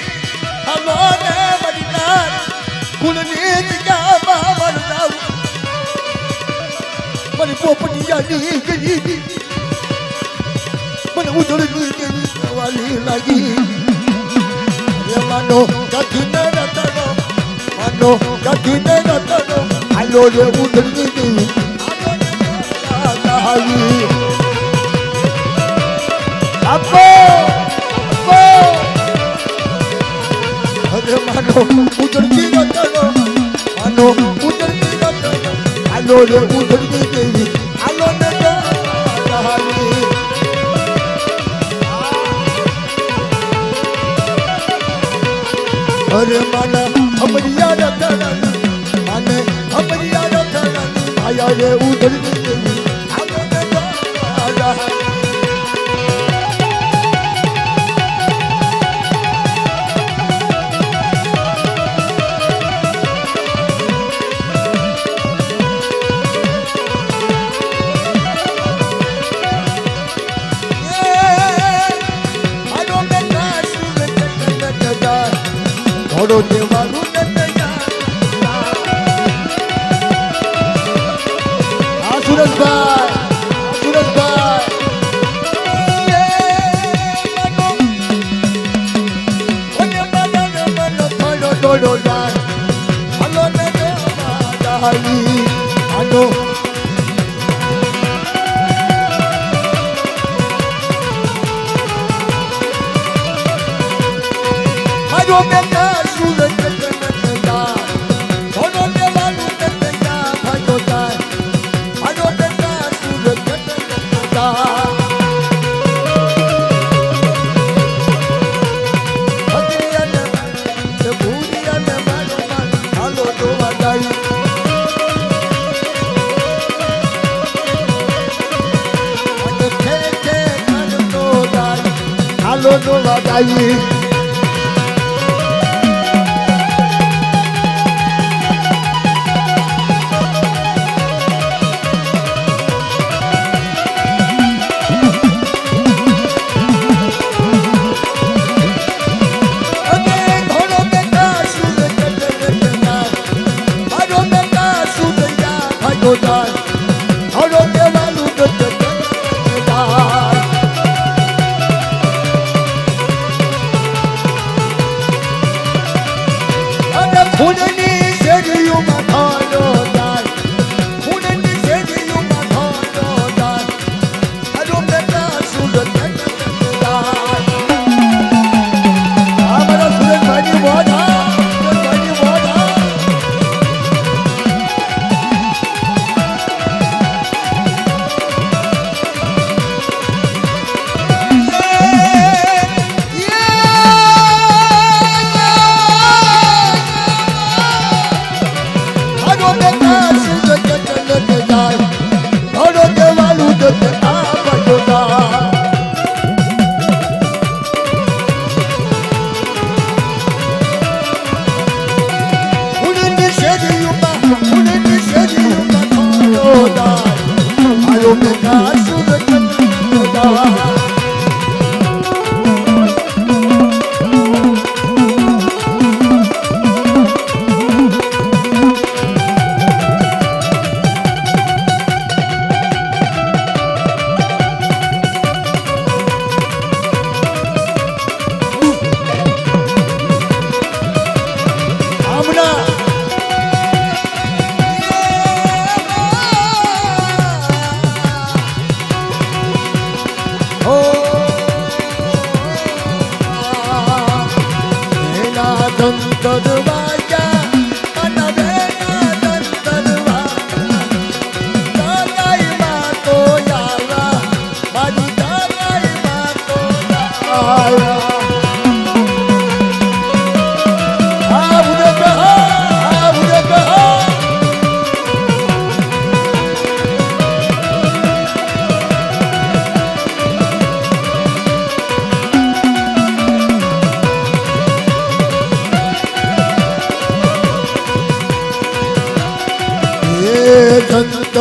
હલોને મારી નાથ કુલની જગ્યામાં વરદાવ મને પોપટિયાની ગરી મને ઉજળની દેવી વાલી લાગી માનો કથીને રતનો માનો કથીને રતનો આલો રે ઉજળની દેવી આપો અરે માનો ઉજળની રતનો માનો ઉજળની રતનો આલો રે ઉજળની દેવી આલો ને અરે માના અમરિયા રતન માને અમરિયા રતન આયા રે ઉધડી દેવી આલો ને રાજા થોડો દેવાનું હા સુરજભાઈ થોડો જાય હલો ને આનો મારો બેટા સુરજ થોડો દેવાનું ભાઈઓ જાય મારો બેટા સુરજ ભૂરિયાને મારો હાલો જોવા જાય હાલો જોવા જાય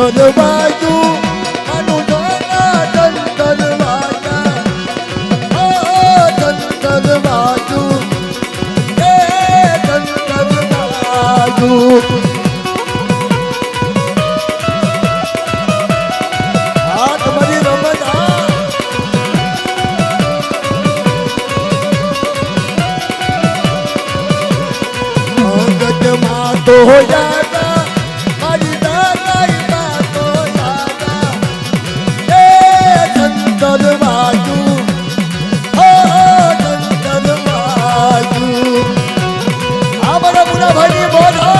બાજુ માનું જંતર વાજા ઓ જંતર બાજુ એ જંતર બાજુ હા તમારી રમત અંગતમાં તો જાતા મારી દાદાઈ તો જાતા એ જંતર બાજુ ઓ જંતર બાજુ આ બડા મુનાભાઈની બોધા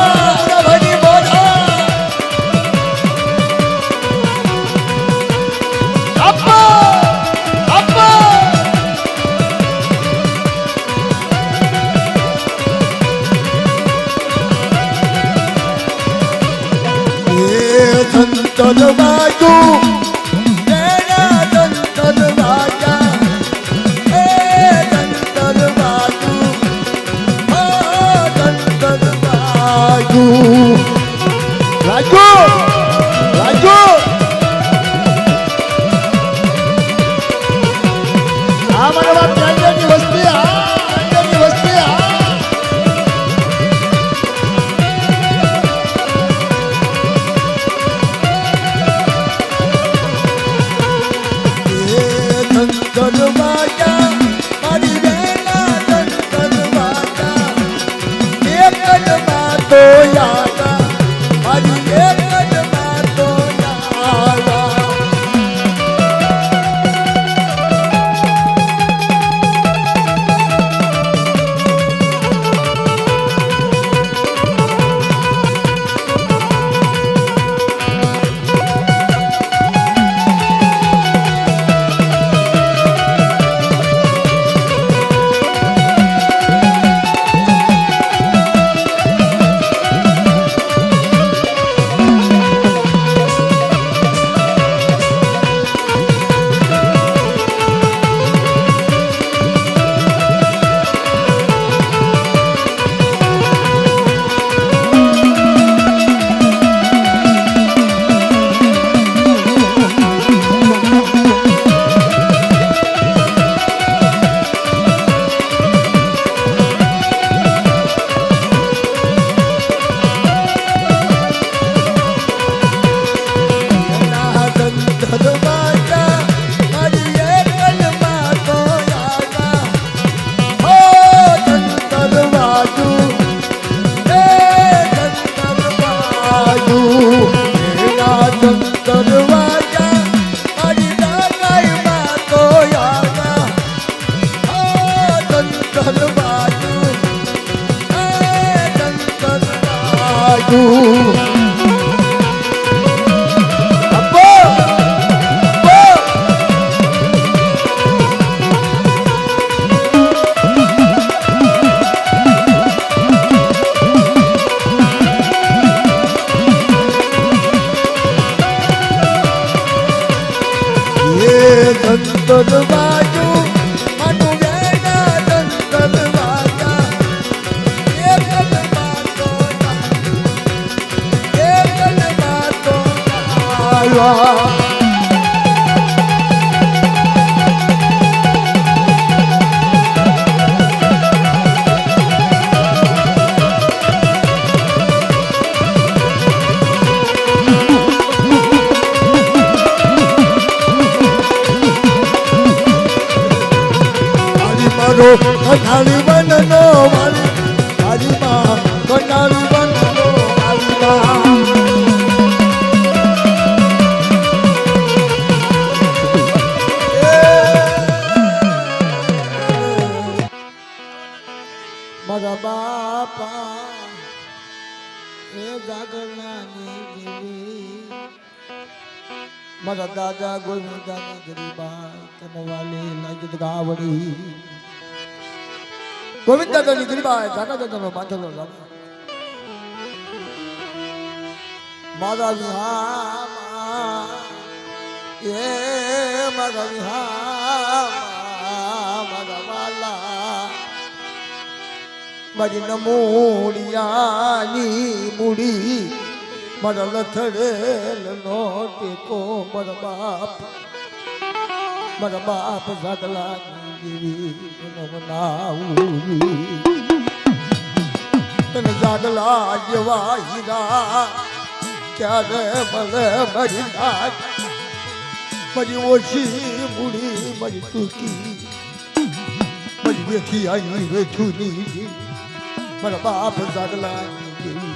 જંતર બાજુ તેરા જંતર બાજા એ જંતર બાજુ ઓ જંતર બાજુ રાજુ આ મારા બાપ અંદરની વસ્તી અંદરની વસ્તી જંતર બાજા મારી વેલા જંતર બાજા એક જ માં તો યાદા મારી એક જ માં તો યાદા જંતર બાજુ માનું વેલા જંતર બાજા એક જ માં તો આવ્યા કનાળી બનનો મારી માં કનાળી બનનો મારી માં મારા બાપા એ જાગરનાની દેવી મારા દાદા ગોવિંદાની ગરીબા કનવાલી લાગત ગાવડી ગોવિંદ દાદાની ગરીબા જાગા દાદાનો બાંધેલો લાભ મારા વિહામાં એ મારા વિહામાં મારા વાલા મારી નમોડિયાની મૂડી મારા લથડેલ નો ટેકો મારા બાપ જાગલા દેવી નમનાવું તને જાગલા જેવા હીરા ક્યારે મળે મારી નાચ મારી ઓછી મૂડી મારી ટૂંકી મારી વેઠી આવી વેઠુની મારા બાપ જાગલા દેવી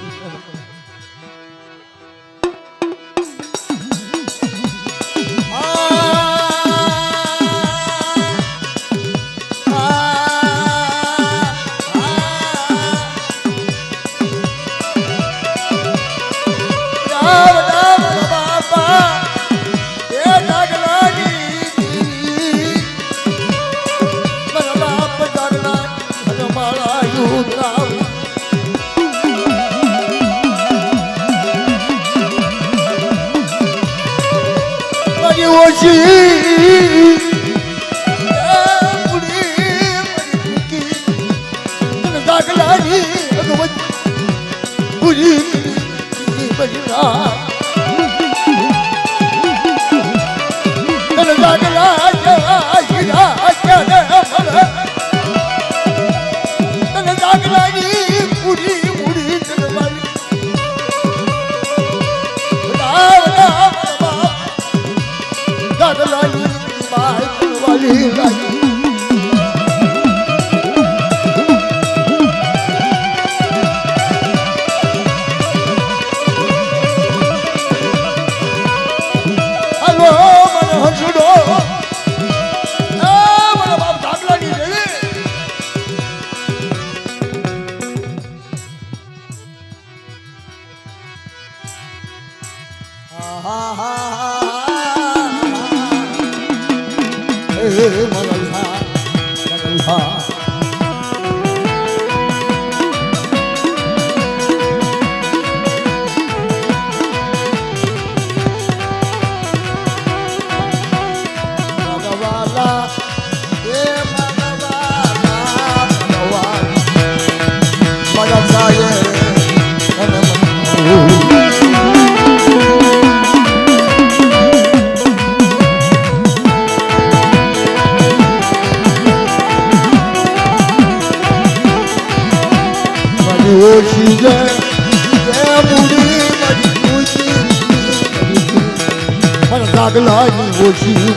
જાગલાની ઓછી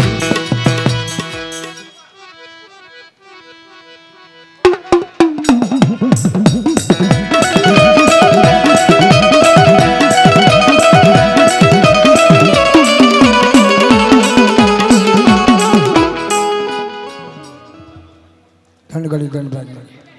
ધનગડી ગણભાઈ